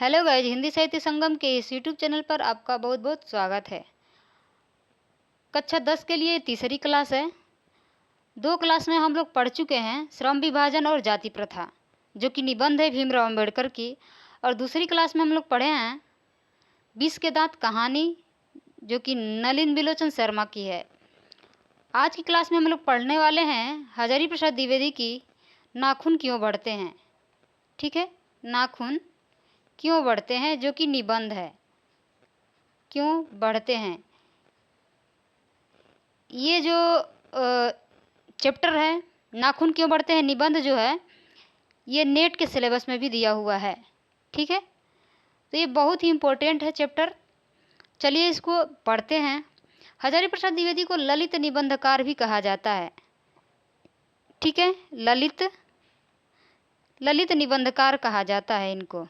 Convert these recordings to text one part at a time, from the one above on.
Hello guys, Hindi साहित्य संगम के इस यूट्यूब चैनल पर आपका बहुत बहुत स्वागत है। कक्षा 10 के लिए तीसरी क्लास है। 2 क्लास में हम लोग पढ़ चुके हैं श्रम विभाजन और जाति प्रथा, जो कि निबंध है भीमराव अम्बेडकर की। और दूसरी क्लास में हम लोग पढ़े हैं 20 के दांत कहानी, जो कि नलिन बिलोचन शर्मा की है। आज की क्लास में हम लोग पढ़ने वाले हैं हजारी प्रसाद द्विवेदी की नाखून क्यों बढ़ते हैं। ठीक है, नाखून क्यों बढ़ते हैं, जो कि निबंध है। क्यों बढ़ते हैं, ये जो चैप्टर है नाखून क्यों बढ़ते हैं निबंध जो है, ये नेट के सिलेबस में भी दिया हुआ है। ठीक है, तो ये बहुत ही इम्पोर्टेंट है चैप्टर। चलिए इसको पढ़ते हैं। हजारी प्रसाद द्विवेदी को ललित निबंधकार भी कहा जाता है। ठीक है, ललित निबंधकार कहा जाता है इनको।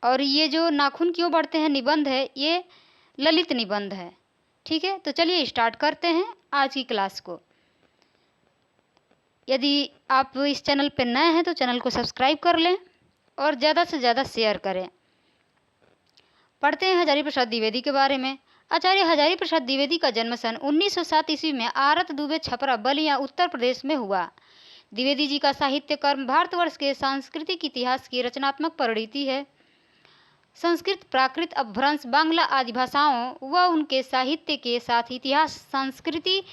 और ये जो नाखून क्यों बढ़ते हैं निबंध है, ये ललित निबंध है। ठीक है, तो चलिए स्टार्ट करते हैं आज की क्लास को। यदि आप इस चैनल पर नए हैं तो चैनल को सब्सक्राइब कर लें और ज़्यादा से ज़्यादा शेयर करें। पढ़ते हैं हजारी प्रसाद द्विवेदी के बारे में। आचार्य हजारी प्रसाद द्विवेदी का जन्म सन 1907 ईस्वी में आरत दुबे छपरा बलिया उत्तर प्रदेश में हुआ। द्विवेदी जी का साहित्य कर्म भारतवर्ष के सांस्कृतिक इतिहास की रचनात्मक परिणति है। संस्कृत, प्राकृत, अपभ्रंश, बांग्ला आदि भाषाओं व उनके साहित्य के साथ इतिहास, संस्कृति,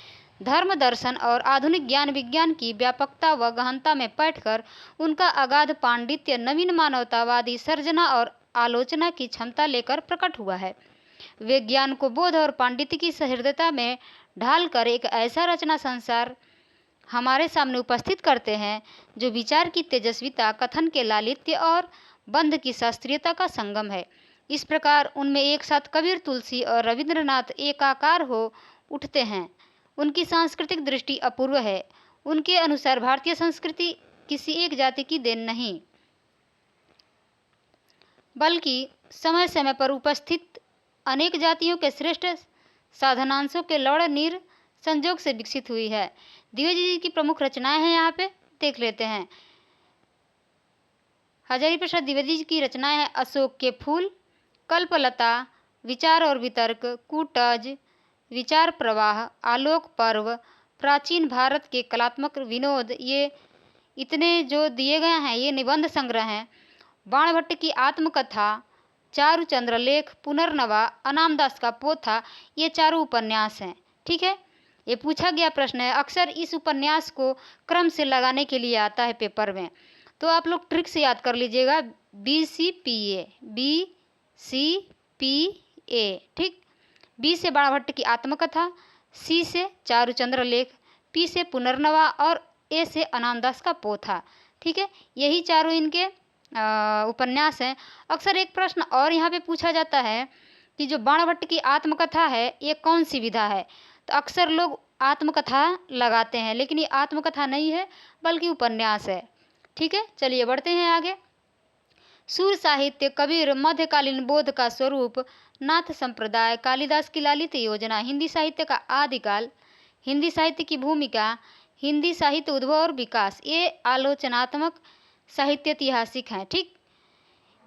धर्म, दर्शन और आधुनिक ज्ञान विज्ञान की व्यापकता व गहनता में बैठकर उनका अगाध पांडित्य नवीन मानवतावादी सर्जना और आलोचना की क्षमता लेकर प्रकट हुआ है। वे ज्ञान को बोध और पांडित्य की सहृदयता में ढालकर एक ऐसा रचना संसार हमारे सामने उपस्थित करते हैं जो विचार की तेजस्विता, कथन के लालित्य और बंध की शास्त्रीयता का संगम है। इस प्रकार उनमें एक साथ कबीर, तुलसी और रविंद्रनाथ एकाकार हो उठते हैं। उनकी सांस्कृतिक दृष्टि अपूर्व है। उनके अनुसार भारतीय संस्कृति किसी एक जाति की देन नहीं, बल्कि समय समय पर उपस्थित अनेक जातियों के श्रेष्ठ साधनांशों के लौड़ नीर संजोग से विकसित हुई है। द्विवेदी जी की प्रमुख रचनाएं हैं, यहाँ पे देख लेते हैं। हजारी प्रसाद द्विवेदी जी की रचनाएं हैं अशोक के फूल, कल्पलता, विचार और वितर्क, कूटज, विचार प्रवाह, आलोक पर्व, प्राचीन भारत के कलात्मक विनोद। ये इतने जो दिए गए हैं ये निबंध संग्रह हैं। बाणभट्ट की आत्मकथा, चारु चंद्रलेख, पुनर्नवा, अनामदास का पोथा, ये चारों उपन्यास हैं। ठीक है, ये पूछा गया प्रश्न है। अक्सर इस उपन्यास को क्रम से लगाने के लिए आता है पेपर में, तो आप लोग ट्रिक से याद कर लीजिएगा। BCPA, BCPA। ठीक, B से बाणभट्ट की आत्मकथा, C से चारुचंद्र लेख, P से पुनर्नवा और A से अनामदास का पोथा। ठीक है, यही चारों इनके उपन्यास हैं। अक्सर एक प्रश्न और यहाँ पे पूछा जाता है कि जो बाणभट्ट की आत्मकथा है ये कौन सी विधा है, तो अक्सर लोग आत्मकथा लगाते हैं, लेकिन ये आत्मकथा नहीं है बल्कि उपन्यास है। ठीक है, चलिए बढ़ते हैं आगे। सूर साहित्य, कबीर, मध्यकालीन बोध का स्वरूप, नाथ संप्रदाय, कालिदास की लालित योजना, हिंदी साहित्य का आदिकाल, हिंदी साहित्य की भूमिका, हिंदी साहित्य उद्भव और विकास, ये आलोचनात्मक साहित्य ऐतिहासिक हैं। ठीक,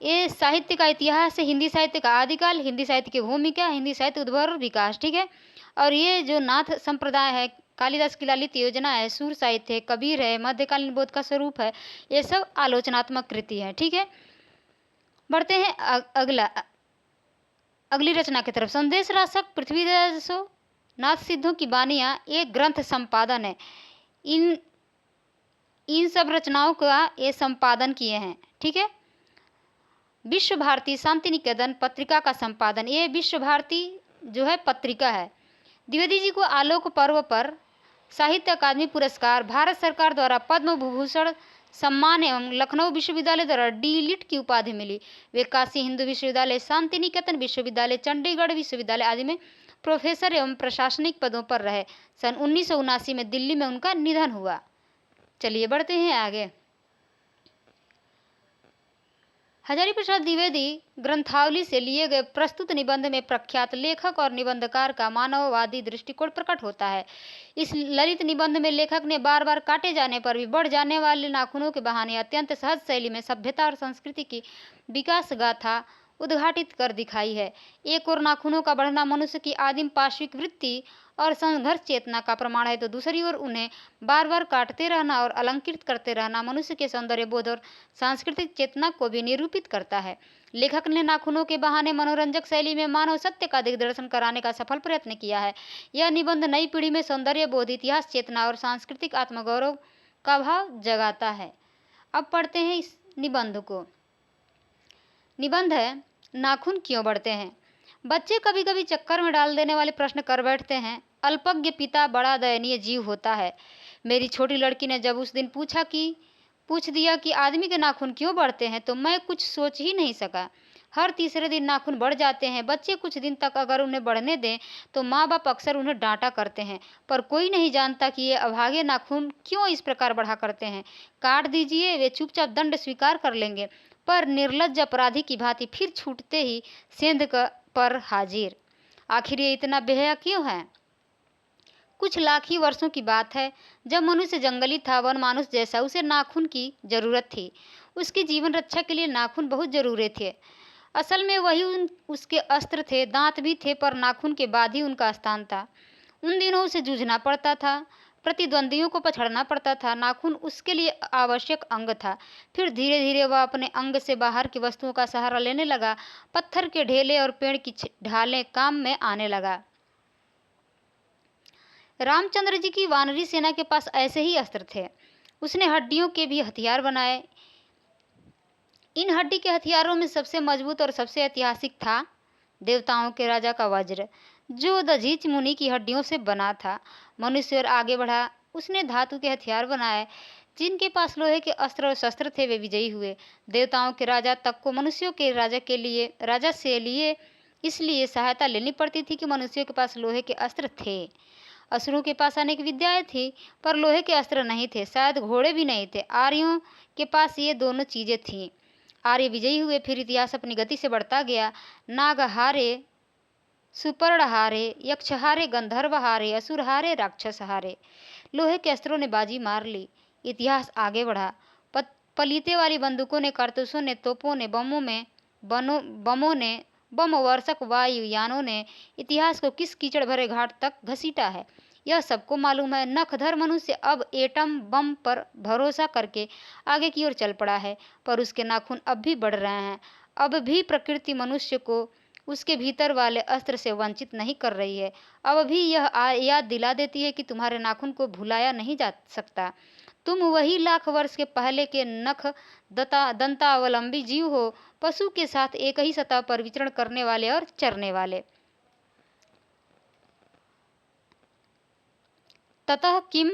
ये साहित्य का इतिहास है, हिंदी साहित्य का आदिकाल, हिंदी साहित्य की भूमिका, हिंदी साहित्य उद्भव और विकास। ठीक है, और ये जो नाथ संप्रदाय है, कालिदास की लालित योजना है, सूर साहित्य है, कबीर है, मध्यकालीन बोध का स्वरूप है, ये सब आलोचनात्मक कृति है। ठीक है, बढ़ते हैं अगली रचना की तरफ। संदेश राशक पृथ्वीदास नाथ सिद्धों की बानियाँ एक ग्रंथ संपादन है। इन सब रचनाओं का ये संपादन किए हैं। ठीक है, विश्व भारती शांति निकेतन पत्रिका का संपादन, ये विश्व भारती जो है पत्रिका है। द्विवेदी जी को आलोक पर्व पर साहित्य अकादमी पुरस्कार, भारत सरकार द्वारा पद्म विभूषण सम्मान एवं लखनऊ विश्वविद्यालय द्वारा D.Litt की उपाधि मिली। वे काशी हिंदू विश्वविद्यालय, शांति निकेतन विश्वविद्यालय, चंडीगढ़ विश्वविद्यालय आदि में प्रोफेसर एवं प्रशासनिक पदों पर रहे। सन 1979 में दिल्ली में उनका निधन हुआ। चलिए बढ़ते हैं आगे। हजारी प्रसाद द्विवेदी ग्रंथावली से लिए गए प्रस्तुत निबंध में प्रख्यात लेखक और निबंधकार का मानववादी दृष्टिकोण प्रकट होता है। इस ललित निबंध में लेखक ने बार बार काटे जाने पर भी बढ़ जाने वाले नाखूनों के बहाने अत्यंत सहज शैली में सभ्यता और संस्कृति की विकास गाथा उद्घाटित कर दिखाई है। एक और नाखूनों का बढ़ना मनुष्य की आदिम पाश्विक वृत्ति और संघर्ष चेतना का प्रमाण है, तो दूसरी ओर उन्हें बार बार काटते रहना और अलंकृत करते रहना मनुष्य के सौंदर्य बोध और सांस्कृतिक चेतना को भी निरूपित करता है। लेखक ने नाखूनों के बहाने मनोरंजक शैली में मानव सत्य का दिग्दर्शन कराने का सफल प्रयत्न किया है। यह निबंध नई पीढ़ी में सौंदर्य बोध, इतिहास चेतना और सांस्कृतिक आत्मगौरव का भाव जगाता है। अब पढ़ते हैं इस निबंध को। निबंध है, नाखून क्यों बढ़ते हैं। बच्चे कभी कभी चक्कर में डाल देने वाले प्रश्न कर बैठते हैं। अल्पज्ञ पिता बड़ा दयनीय जीव होता है। मेरी छोटी लड़की ने जब उस दिन पूछ दिया कि आदमी के नाखून क्यों बढ़ते हैं, तो मैं कुछ सोच ही नहीं सका। हर तीसरे दिन नाखून बढ़ जाते हैं। बच्चे कुछ दिन तक अगर उन्हें बढ़ने दें तो माँ बाप अक्सर उन्हें डांटा करते हैं, पर कोई नहीं जानता कि ये अभागे नाखून क्यों इस प्रकार बढ़ा करते हैं। काट दीजिए, वे चुपचाप दंड स्वीकार कर लेंगे, पर निर्लज्ज अपराधी की भांति फिर छूटते ही सेंध पर हाजिर। आखिर ये इतना बेहया क्यों है। कुछ लाख ही वर्षों की बात है, जब मनुष्य जंगली था, वन मानुष जैसा, उसे नाखून की जरूरत थी। उसकी जीवन रक्षा के लिए नाखून बहुत जरूरी थे। असल में वही उसके अस्त्र थे। दांत भी थे, पर नाखून के बाद ही उनका स्थान था। उन दिनों उसे जूझना पड़ता था, प्रतिद्वंदियों को पछड़ना पड़ता था। नाखून उसके लिए आवश्यक अंग था। फिर धीरे धीरे वह अपने अंग से बाहर की वस्तुओं का सहारा लेने लगा। पत्थर के ढेले और पेड़ की ढालें काम में आने लगा। रामचंद्र जी की वानरी सेना के पास ऐसे ही अस्त्र थे। उसने हड्डियों के भी हथियार बनाए। इन हड्डी के हथियारों में सबसे मजबूत और सबसे ऐतिहासिक था देवताओं के राजा का वज्र, जो दधीच मुनि की हड्डियों से बना था। मनुष्य और आगे बढ़ा। उसने धातु के हथियार बनाए। जिनके पास लोहे के अस्त्र और शस्त्र थे, वे विजयी हुए। देवताओं के राजा तक को मनुष्यों के राजा से लिए इसलिए सहायता लेनी पड़ती थी कि मनुष्यों के पास लोहे के अस्त्र थे। असुरों के पास अनेक विद्याएं थी, पर लोहे के अस्त्र नहीं थे। शायद घोड़े भी नहीं थे। आर्यों के पास ये दोनों चीजें थीं। आर्य विजयी हुए। फिर इतिहास अपनी गति से बढ़ता गया। नाग हारे, सुपर्ण हारे, यक्ष हारे, गंधर्व हारे, असुर हारे, राक्षस हारे। लोहे के अस्त्रों ने बाजी मार ली। इतिहास आगे बढ़ा। पलीते वाली बंदूकों ने, कारतूसों ने, तोपों ने, बमों ने, बम वर्षक वायुयानों ने इतिहास को किस कीचड़ भरे घाट तक घसीटा है, यह सबको मालूम है। नखधर मनुष्य अब एटम बम पर भरोसा करके आगे की ओर चल पड़ा है, पर उसके नाखून अब भी बढ़ रहे हैं। अब भी प्रकृति मनुष्य को उसके भीतर वाले अस्त्र से वंचित नहीं कर रही है। अब भी यह याद दिला देती है कि तुम्हारे नाखून को भुलाया नहीं जा सकता। तुम वही लाख वर्ष के पहले के नख दंतावलंबी जीव हो, पशु के साथ एक ही सतह पर विचरण करने वाले और चरने वाले। ततः किम,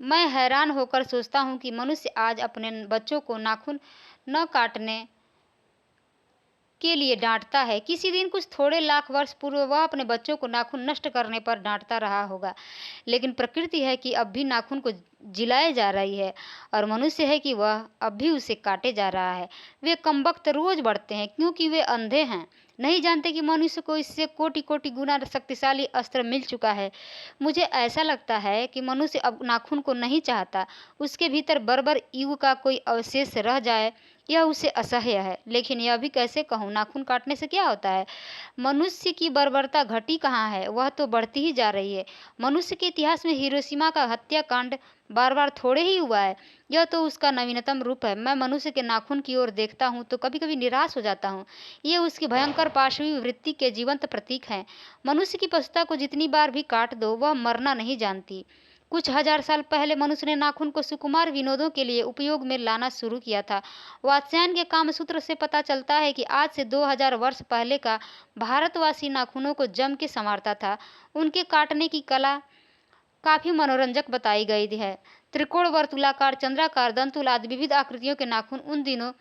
मैं हैरान होकर सोचता हूँ कि मनुष्य आज अपने बच्चों को नाखून न काटने के लिए डांटता है। किसी दिन कुछ थोड़े लाख वर्ष पूर्व वह अपने बच्चों को नाखून नष्ट करने पर डांटता रहा होगा, लेकिन प्रकृति है कि अब भी नाखून को जिलाए जा रही है, और मनुष्य है कि वह अब भी उसे काटे जा रहा है। वे कमबख्त रोज बढ़ते हैं, क्योंकि वे अंधे हैं, नहीं जानते कि मनुष्य को इससे कोटि कोटि गुना शक्तिशाली अस्त्र मिल चुका है। मुझे ऐसा लगता है कि मनुष्य अब नाखून को नहीं चाहता। उसके भीतर बर्बर युग का कोई अवशेष रह जाए, यह उसे असह्य है। लेकिन यह भी कैसे कहूँ, नाखून काटने से क्या होता है। मनुष्य की बर्बरता घटी कहाँ है, वह तो बढ़ती ही जा रही है। मनुष्य के इतिहास में हिरोशिमा का हत्याकांड बार बार थोड़े ही हुआ है, यह तो उसका नवीनतम रूप है। मैं मनुष्य के नाखून की ओर देखता हूँ तो कभी कभी निराश हो जाता हूँ। ये उसकी भयंकर पाशवी वृत्ति के जीवंत प्रतीक हैं। मनुष्य की पशुता को जितनी बार भी काट दो, वह मरना नहीं जानती। कुछ हजार साल पहले मनुष्य ने नाखून को सुकुमार विनोदों के लिए उपयोग में लाना शुरू किया था। वात्स्यायन के कामसूत्र से पता चलता है कि आज से 2000 वर्ष पहले का भारतवासी नाखूनों को जम के संवारता था। उनके काटने की कला काफी मनोरंजक बताई गई है। त्रिकोण, वर्तुलाकार, चंद्राकार, दंतुल आदि विविध आकृतियों के नाखून उन दिनों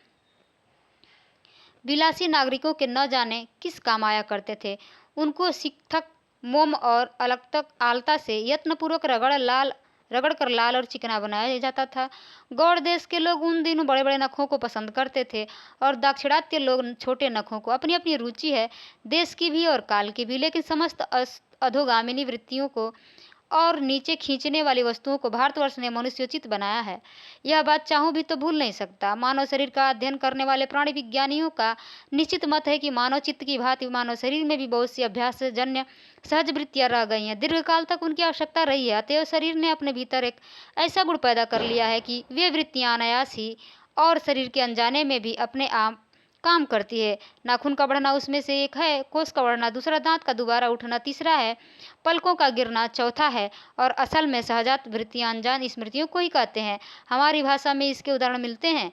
विलासी नागरिकों के न जाने किस काम आया करते थे। उनको शिक्षक मोम और अलग तक आलता से यत्नपूर्वक रगड़ लाल रगड़कर लाल और चिकना बनाया जाता था। गौड़ देश के लोग उन दिनों बड़े बड़े नखों को पसंद करते थे और दाक्षिणात्य लोग छोटे नखों को। अपनी अपनी रुचि है, देश की भी और काल की भी, लेकिन समस्त अधोगामिनी वृत्तियों को और नीचे खींचने वाली वस्तुओं को भारतवर्ष ने मनुष्योचित बनाया है। यह बात चाहूँ भी तो भूल नहीं सकता। मानव शरीर का अध्ययन करने वाले प्राणी विज्ञानियों का निश्चित मत है कि मानव चित्त की भांति मानव शरीर में भी बहुत सी अभ्यास जन्य सहज वृत्तियां रह गई हैं। दीर्घकाल तक उनकी आवश्यकता रही है। अतएव शरीर ने अपने भीतर एक ऐसा गुण पैदा कर लिया है कि वे वृत्तियां अनायास ही और शरीर के अनजाने में भी अपने आप काम करती है। नाखून का बढ़ना उसमें से एक है, कोस का बढ़ना दूसरा, दांत का दोबारा उठना तीसरा है, पलकों का गिरना चौथा है, और असल में सहजात वृत्तियां अनजान स्मृतियों को ही कहते हैं। हमारी भाषा में इसके उदाहरण मिलते हैं।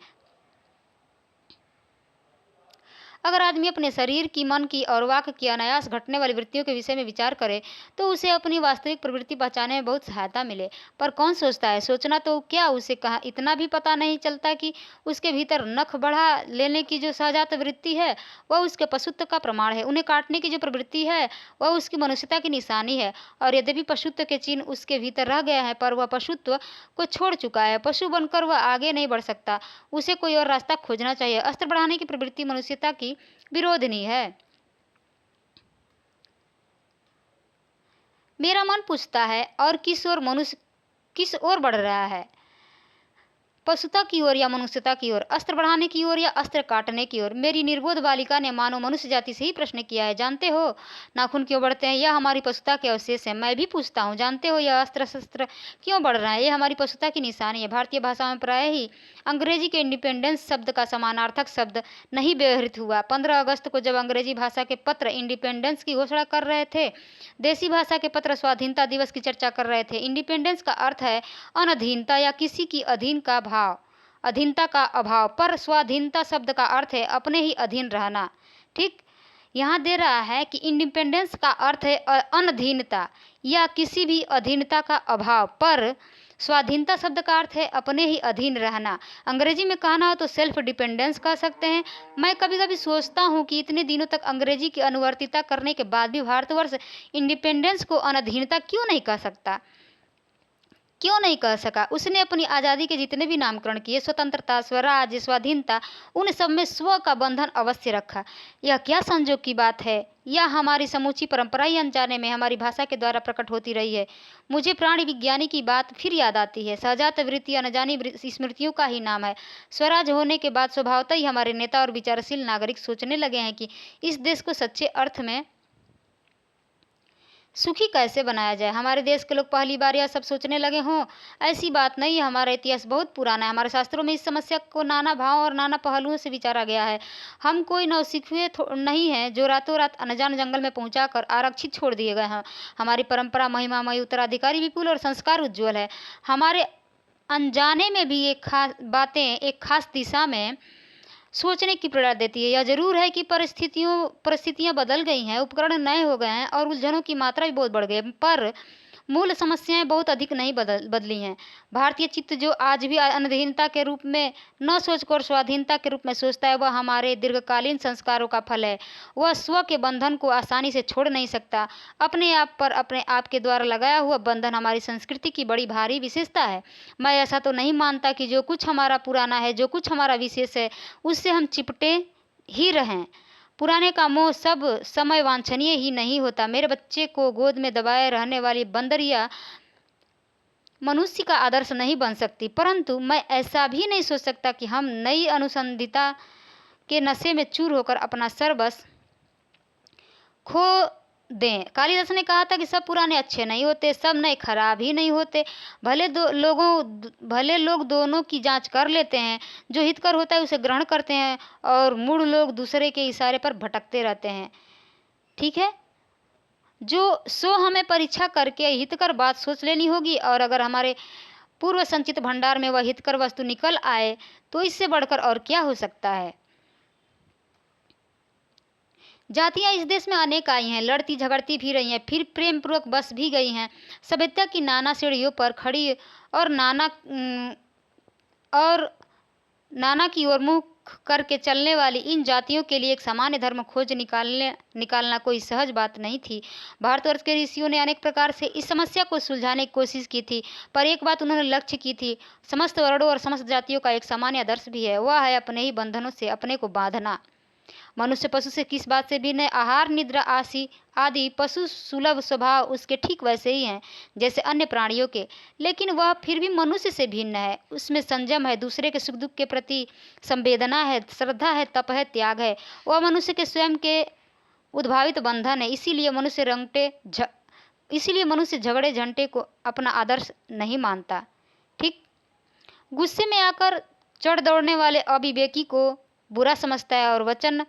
अगर आदमी अपने शरीर की, मन की और वाक की अनायास घटने वाली वृत्तियों के विषय में विचार करे तो उसे अपनी वास्तविक प्रवृत्ति पहचानने में बहुत सहायता मिले। पर कौन सोचता है? सोचना तो क्या, उसे कहाँ इतना भी पता नहीं चलता कि उसके भीतर नख बढ़ा लेने की जो सहजात वृत्ति है वह उसके पशुत्व का प्रमाण है। उन्हें काटने की जो प्रवृत्ति है वह उसकी मनुष्यता की निशानी है। और यद्यपि पशुत्व के चिन्ह उसके भीतर रह गया है, पर वह पशुत्व को छोड़ चुका है। पशु बनकर वह आगे नहीं बढ़ सकता, उसे कोई और रास्ता खोजना चाहिए। अस्त्र बढ़ाने की प्रवृत्ति मनुष्यता की विरोधनी है। मेरा मन पूछता है, और किस ओर मनुष्य किस ओर बढ़ रहा है? पशुता की ओर या मनुष्यता की ओर? अस्त्र बढ़ाने की ओर या अस्त्र काटने की ओर? मेरी निर्बोध बालिका ने मानो मनुष्य जाति से ही प्रश्न किया है। जानते हो नाखून क्यों बढ़ते हैं? यह हमारी पशुता के अवशेष है। मैं भी पूछता हूँ, जानते हो यह अस्त्र शस्त्र क्यों बढ़ रहा है? यह हमारी पशुता की निशानी है। भारतीय भाषा में प्राय ही अंग्रेजी के इंडिपेंडेंस शब्द का समानार्थक शब्द नहीं व्यवहृत हुआ। 15 अगस्त को जब अंग्रेजी भाषा के पत्र इंडिपेंडेंस की घोषणा कर रहे थे, देसी भाषा के पत्र स्वाधीनता दिवस की चर्चा कर रहे थे। इंडिपेंडेंस का अर्थ है अनधीनता या किसी की अधीन का भाव, अधीनता का अभाव, पर स्वाधीनता शब्द का अर्थ है अपने ही अधीन रहना। ठीक, यहाँ दे रहा है कि इंडिपेंडेंस का अर्थ है अनधीनता या किसी भी अधीनता का अभाव, पर स्वाधीनता शब्द का अर्थ है अपने ही अधीन रहना। अंग्रेजी में कहना हो तो सेल्फ डिपेंडेंस कह सकते हैं। मैं कभी कभी सोचता हूँ कि इतने दिनों तक अंग्रेजी की अनुवर्तिता करने के बाद भी भारतवर्ष इंडिपेंडेंस को अनधीनता क्यों नहीं कह सकता, क्यों नहीं कह सका? उसने अपनी आज़ादी के जितने भी नामकरण किए, स्वतंत्रता, स्वराज, स्वाधीनता, उन सब में स्व का बंधन अवश्य रखा। यह क्या संजोग की बात है? यह हमारी समूची परंपरा ही अनजाने में हमारी भाषा के द्वारा प्रकट होती रही है। मुझे प्राणी विज्ञानी की बात फिर याद आती है। सहजात वृत्ति अनजानी स्मृतियों का ही नाम है। स्वराज होने के बाद स्वभावतः ही हमारे नेता और विचारशील नागरिक सोचने लगे हैं कि इस देश को सच्चे अर्थ में सुखी कैसे बनाया जाए। हमारे देश के लोग पहली बार यह सब सोचने लगे हों, ऐसी बात नहीं है। हमारा इतिहास बहुत पुराना है। हमारे शास्त्रों में इस समस्या को नाना भाव और नाना पहलुओं से विचारा गया है। हम कोई नौसिखुए नहीं हैं जो रातों रात अनजान जंगल में पहुंचाकर आरक्षित छोड़ दिए गए हैं। हमारी परंपरा महिमामयी, उत्तराधिकारी विपुल और संस्कार उज्ज्वल है। हमारे अनजाने में भी एक खास बातें एक खास दिशा में सोचने की प्रेरणा देती है। यह जरूर है कि परिस्थितियां बदल गई हैं, उपकरण नए हो गए हैं और उलझनों की मात्रा भी बहुत बढ़ गई है, पर मूल समस्याएं बहुत अधिक नहीं बदली हैं। भारतीय चित्त जो आज भी अनधीनता के रूप में न सोचकर स्वाधीनता के रूप में सोचता है, वह हमारे दीर्घकालीन संस्कारों का फल है। वह स्व के बंधन को आसानी से छोड़ नहीं सकता। अपने आप पर अपने आप के द्वारा लगाया हुआ बंधन हमारी संस्कृति की बड़ी भारी विशेषता है। मैं ऐसा तो नहीं मानता कि जो कुछ हमारा पुराना है, जो कुछ हमारा विशेष है, उससे हम चिपटे ही रहें। पुराने का मोह सब समय वांछनीय ही नहीं होता। मेरे बच्चे को गोद में दबाए रहने वाली बंदरिया मनुष्य का आदर्श नहीं बन सकती, परंतु मैं ऐसा भी नहीं सोच सकता कि हम नई अनुसंधिता के नशे में चूर होकर अपना सर्वस्व खो दें। कालिदास ने कहा था कि सब पुराने अच्छे नहीं होते, सब नए खराब ही नहीं होते। भले लोग दोनों की जांच कर लेते हैं। जो हितकर होता है उसे ग्रहण करते हैं और मूढ़ लोग दूसरे के इशारे पर भटकते रहते हैं। ठीक है, सो हमें परीक्षा करके हितकर बात सोच लेनी होगी, और अगर हमारे पूर्व संचित भंडार में वह हितकर वस्तु निकल आए तो इससे बढ़कर और क्या हो सकता है। जातियां इस देश में अनेक आई हैं, लड़ती झगड़ती भी रही हैं, फिर प्रेम पूर्वक बस भी गई हैं। सभ्यता की नाना सीढ़ियों पर खड़ी और नाना की ओर मुंह करके चलने वाली इन जातियों के लिए एक सामान्य धर्म खोज निकालना कोई सहज बात नहीं थी। भारतवर्ष के ऋषियों ने अनेक प्रकार से इस समस्या को सुलझाने की कोशिश की थी, पर एक बात उन्होंने लक्ष्य की थी, समस्त वर्णों और समस्त जातियों का एक सामान्य आदर्श भी है, वह है अपने ही बंधनों से अपने को बांधना। मनुष्य पशु से किस बात से भिन्न है? आहार, निद्रा आदि पशु सुलभ स्वभाव उसके ठीक वैसे ही हैं जैसे अन्य प्राणियों के, लेकिन वह फिर भी मनुष्य से भिन्न है। उसमें संयम है, दूसरे के सुख दुख के प्रति संवेदना है, श्रद्धा है, तप है, त्याग है। वह मनुष्य के स्वयं के उद्भावित बंधन है। इसीलिए मनुष्य झगड़े झंटे को अपना आदर्श नहीं मानता। ठीक, गुस्से में आकर चढ़ दौड़ने वाले अविवेकी को बुरा समझता है और वचन,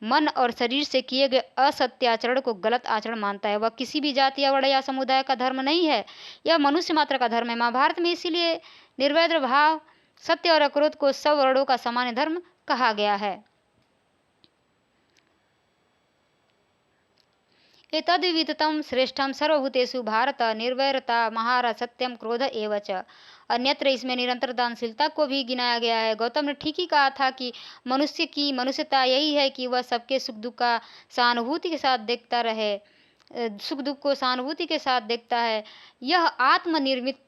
मन और शरीर से किए गए असत्य आचरण को गलत आचरण मानता है। वह किसी भी जाति या वर्ण या समुदाय का धर्म नहीं है, यह मनुष्य मात्र का धर्म है। महाभारत में इसीलिए निर्वैर भाव, सत्य और अक्रोध को सब वर्णों का सामान्य धर्म कहा गया है। एतद्विदितं श्रेष्ठम सर्वभूतेषु भारत निर्वैरता महारथ सत्यम क्रोध एव च। अन्यत्र इसमें निरंतर दानशीलता को भी गिनाया गया है। गौतम ने ठीक ही कहा था कि मनुष्य की मनुष्यता यही है कि वह सबके सुख दुख का सहानुभूति के साथ देखता रहे, सुख दुख को सहानुभूति के साथ देखता है। यह आत्मनिर्मित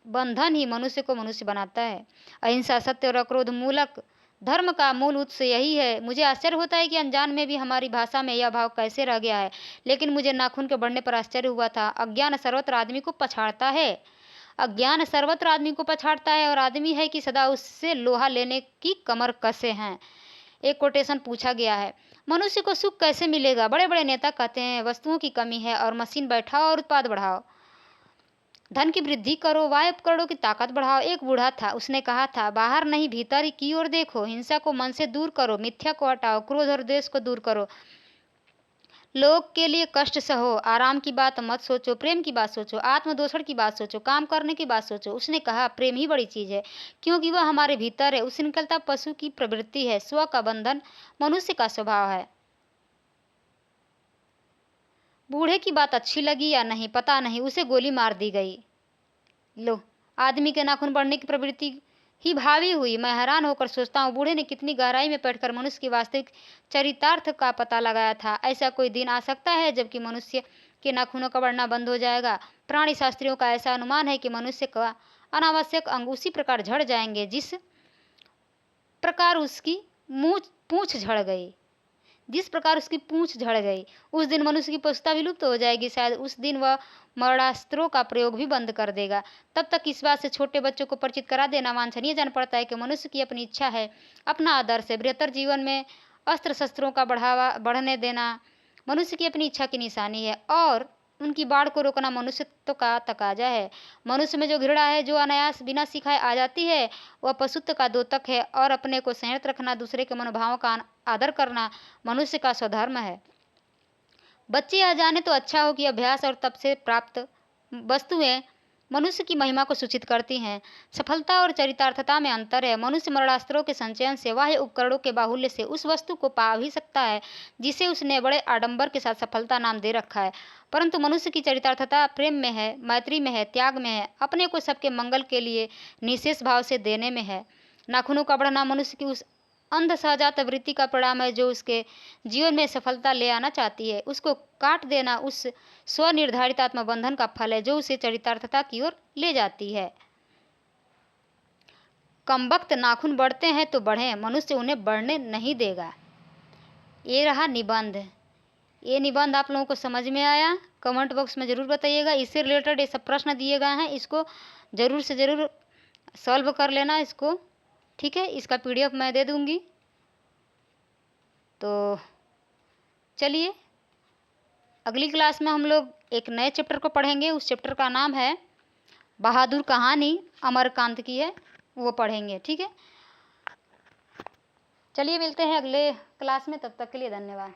बंधन ही मनुष्य को मनुष्य बनाता है। अहिंसा, सत्य और अक्रोध मूलक धर्म का मूल उत्स यही है। मुझे आश्चर्य होता है कि अनजान में भी हमारी भाषा में यह भाव कैसे रह गया है, लेकिन मुझे नाखून के बढ़ने पर आश्चर्य हुआ था। अज्ञान सर्वत्र आदमी को पछाड़ता है, अज्ञान सर्वत्र आदमी को पछाड़ता है और आदमी है कि सदा उससे लोहा लेने की कमर कसे हैं। एक कोटेशन पूछा गया है, मनुष्य को सुख कैसे मिलेगा? बड़े बड़े नेता कहते हैं वस्तुओं की कमी है और मशीन बैठाओ और उत्पाद बढ़ाओ, धन की वृद्धि करो, वायु उपकरणों की ताकत बढ़ाओ। एक बूढ़ा था, उसने कहा था, बाहर नहीं भीतर की ओर देखो, हिंसा को मन से दूर करो, मिथ्या को हटाओ, क्रोध और द्वेष को दूर करो, लोग के लिए कष्ट सहो, आराम की बात मत सोचो, प्रेम की बात सोचो, आत्मदोषण की बात सोचो, काम करने की बात सोचो। उसने कहा, प्रेम ही बड़ी चीज है, क्योंकि वह हमारे भीतर है, उससे निकलता पशु की प्रवृत्ति है, स्व का बंधन मनुष्य का स्वभाव है। बूढ़े की बात अच्छी लगी या नहीं पता नहीं, उसे गोली मार दी गई। लो, आदमी के नाखून बढ़ने की प्रवृत्ति ही भावी हुई। मैं हैरान होकर सोचता हूँ, बूढ़े ने कितनी गहराई में बैठकर मनुष्य की वास्तविक चरितार्थ का पता लगाया था। ऐसा कोई दिन आ सकता है जबकि मनुष्य के नाखूनों का बढ़ना बंद हो जाएगा। प्राणी शास्त्रियों का ऐसा अनुमान है कि मनुष्य का अनावश्यक अंग उसी प्रकार झड़ जाएंगे जिस प्रकार उसकी पूंछ झड़ गई। जिस प्रकार उसकी पूंछ झड़ गई, उस दिन मनुष्य की पशुता विलुप्त हो जाएगी। शायद उस दिन वह मरणास्त्रों का प्रयोग भी बंद कर देगा। तब तक इस बात से छोटे बच्चों को परिचित करा देना वांछनीय जान पड़ता है कि मनुष्य की अपनी इच्छा है, अपना आदर्श है। बृहत्तर जीवन में अस्त्र शस्त्रों का बढ़ने देना मनुष्य की अपनी इच्छा की निशानी है और उनकी बाढ़ को रोकना मनुष्यत्व का तकाजा है। मनुष्य में जो घृणा है, जो अनायास बिना सिखाए आ जाती है, वह पशुत्व का द्योतक है और अपने को संयत रखना, दूसरे के मनोभावों का आदर करना मनुष्य का स्वधर्म है। बच्चे यह जाने तो अच्छा हो कि अभ्यास और तप से प्राप्त वस्तुएं मनुष्य की महिमा को सूचित करती हैं। सफलता और चरितार्थता में अंतर है। मनुष्य मरणास्त्रों के संचयन से, बाह्य उपकरणों के बाहुल्य से उस वस्तु को पा भी सकता है जिसे उसने बड़े आडंबर के साथ सफलता नाम दे रखा है, परंतु मनुष्य की चरितार्थता प्रेम में है, मैत्री में है, त्याग में है, अपने को सबके मंगल के लिए निशेष भाव से देने में है। नाखूनों का बढ़ना मनुष्य की उस अंध सहजात वृत्ति का परिणाम है जो उसके जीवन में सफलता ले आना चाहती है। उसको काट देना उस स्वनिर्धारित आत्मबंधन का फल है जो उसे चरितार्थता की ओर ले जाती है। कमबख्त नाखून बढ़ते हैं तो बढ़े, मनुष्य उन्हें बढ़ने नहीं देगा। ये रहा निबंध। ये निबंध आप लोगों को समझ में आया? कमेंट बॉक्स में ज़रूर बताइएगा। इससे रिलेटेड ये सब प्रश्न दिए गए हैं, इसको ज़रूर से ज़रूर सॉल्व कर लेना इसको, ठीक है। इसका PDF मैं दे दूंगी। तो चलिए, अगली क्लास में हम लोग एक नए चैप्टर को पढ़ेंगे। उस चैप्टर का नाम है बहादुर कहानी, अमरकांत की है, वो पढ़ेंगे, ठीक है। चलिए मिलते हैं अगले क्लास में, तब तक के लिए धन्यवाद।